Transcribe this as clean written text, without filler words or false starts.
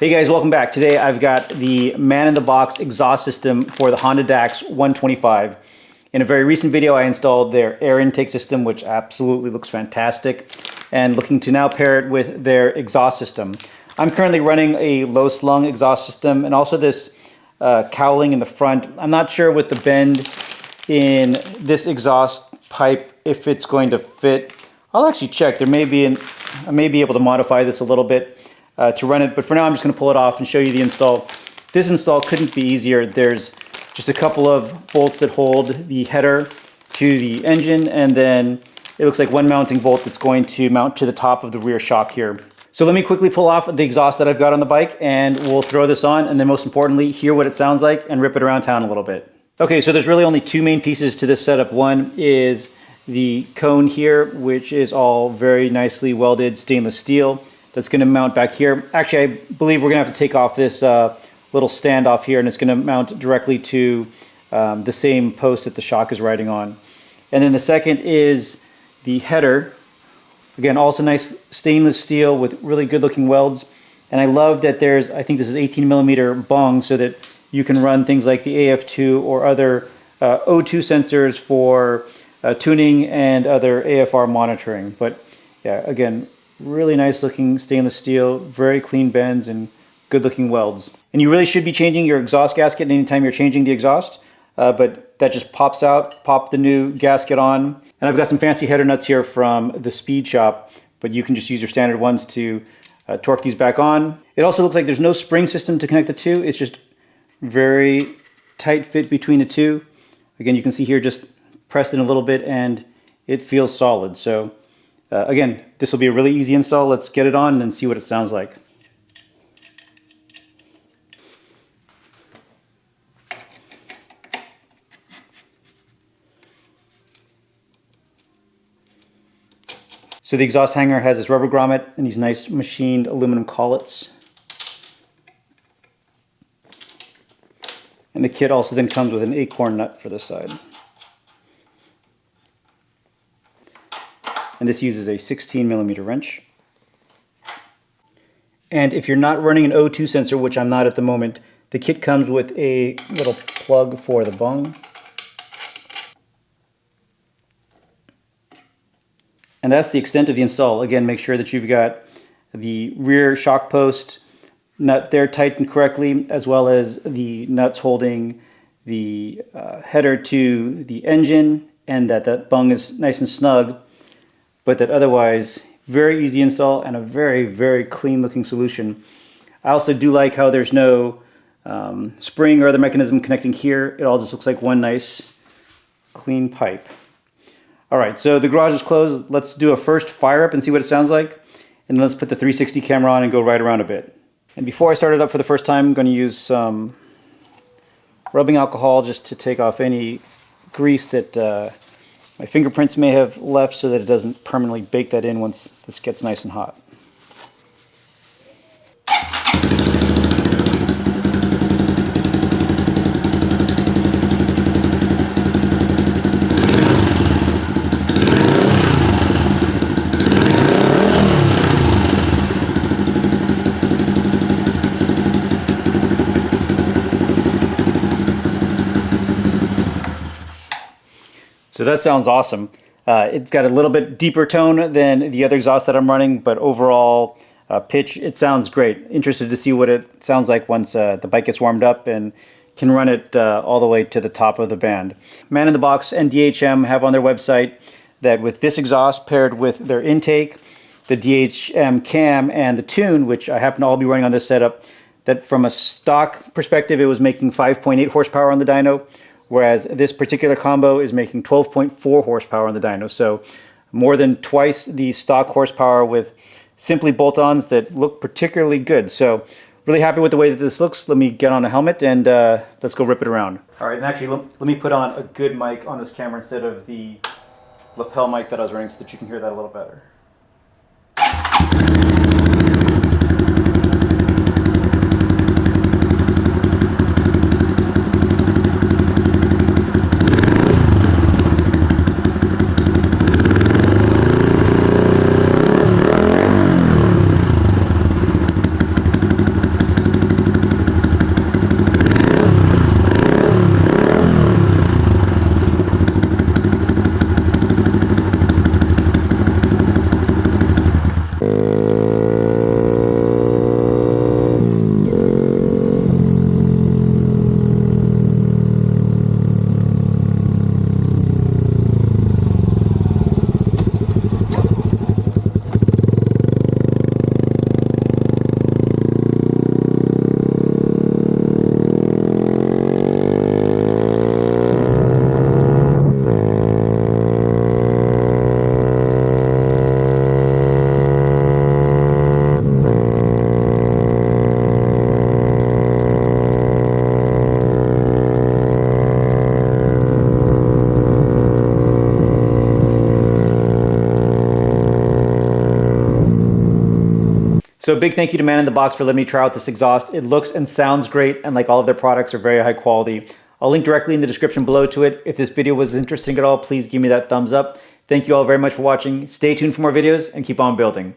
Hey guys, welcome back. Today I've got the man-in-the-box exhaust system for the Honda Dax 125. In a very recent video I installed their air intake system, which absolutely looks fantastic, and looking to now pair it with their exhaust system. I'm currently running a low slung exhaust system and also this cowling in the front. I'm not sure with the bend in this exhaust pipe if it's going to fit. I'll actually check. I may be able to modify this a little bit to run it, but for now I'm just going to pull it off and show you the install. This install couldn't be easier. There's just a couple of bolts that hold the header to the engine, and then it looks like one mounting bolt that's going to mount to the top of the rear shock here. So let me quickly pull off the exhaust that I've got on the bike and we'll throw this on, and then most importantly hear what it sounds like and rip it around town a little bit. Okay, so there's really only two main pieces to this setup. One is the cone here, which is all very nicely welded stainless steel. That's going to mount back here. Actually, I believe we're going to have to take off this little stand off here, and it's going to mount directly to the same post that the shock is riding on. And then the second is the header. Again, also nice stainless steel with really good looking welds. And I love that there's, I think this is 18mm bung, so that you can run things like the AF2 or other O2 sensors for tuning and other AFR monitoring. But yeah, again, really nice looking stainless steel, very clean bends and good looking welds. And you really should be changing your exhaust gasket anytime you're changing the exhaust, but that just pops out. Pop the new gasket on. And I've got some fancy header nuts here from the Speed Shop, but you can just use your standard ones to torque these back on. It also looks like there's no spring system to connect the two. It's just very tight fit between the two. Again, you can see here, just pressed in a little bit and it feels solid. So again, this will be a really easy install. Let's get it on and then see what it sounds like. So the exhaust hanger has this rubber grommet and these nice machined aluminum collets. And the kit also then comes with an acorn nut for this side. And this uses a 16mm wrench. And if you're not running an O2 sensor, which I'm not at the moment, the kit comes with a little plug for the bung. And that's the extent of the install. Again, make sure that you've got the rear shock post nut there tightened correctly, as well as the nuts holding the header to the engine, and that bung is nice and snug, but that otherwise very easy install and a very, very clean looking solution. I also do like how there's no spring or other mechanism connecting here. It all just looks like one nice clean pipe. All right, so the garage is closed. Let's do a first fire up and see what it sounds like. And then let's put the 360 camera on and go right around a bit. And before I start it up for the first time, I'm going to use some rubbing alcohol just to take off any grease that my fingerprints may have left, so that it doesn't permanently bake that in once this gets nice and hot. So that sounds awesome. It's got a little bit deeper tone than the other exhaust that I'm running, but overall pitch, it sounds great. Interested to see what it sounds like once the bike gets warmed up and can run it all the way to the top of the band. Man-in-the-Box and DHM have on their website that with this exhaust paired with their intake, the DHM cam, and the tune, which I happen to all be running on this setup, that from a stock perspective it was making 5.8 horsepower on the dyno, whereas this particular combo is making 12.4 horsepower on the dyno. So more than twice the stock horsepower with simply bolt-ons that look particularly good. So really happy with the way that this looks. Let me get on a helmet and let's go rip it around. All right, and actually let me put on a good mic on this camera instead of the lapel mic that I was running, so that you can hear that a little better. So a big thank you to Man in the Box for letting me try out this exhaust. It looks and sounds great, and like all of their products are very high quality. I'll link directly in the description below to it. If this video was interesting at all, please give me that thumbs up. Thank you all very much for watching. Stay tuned for more videos and keep on building.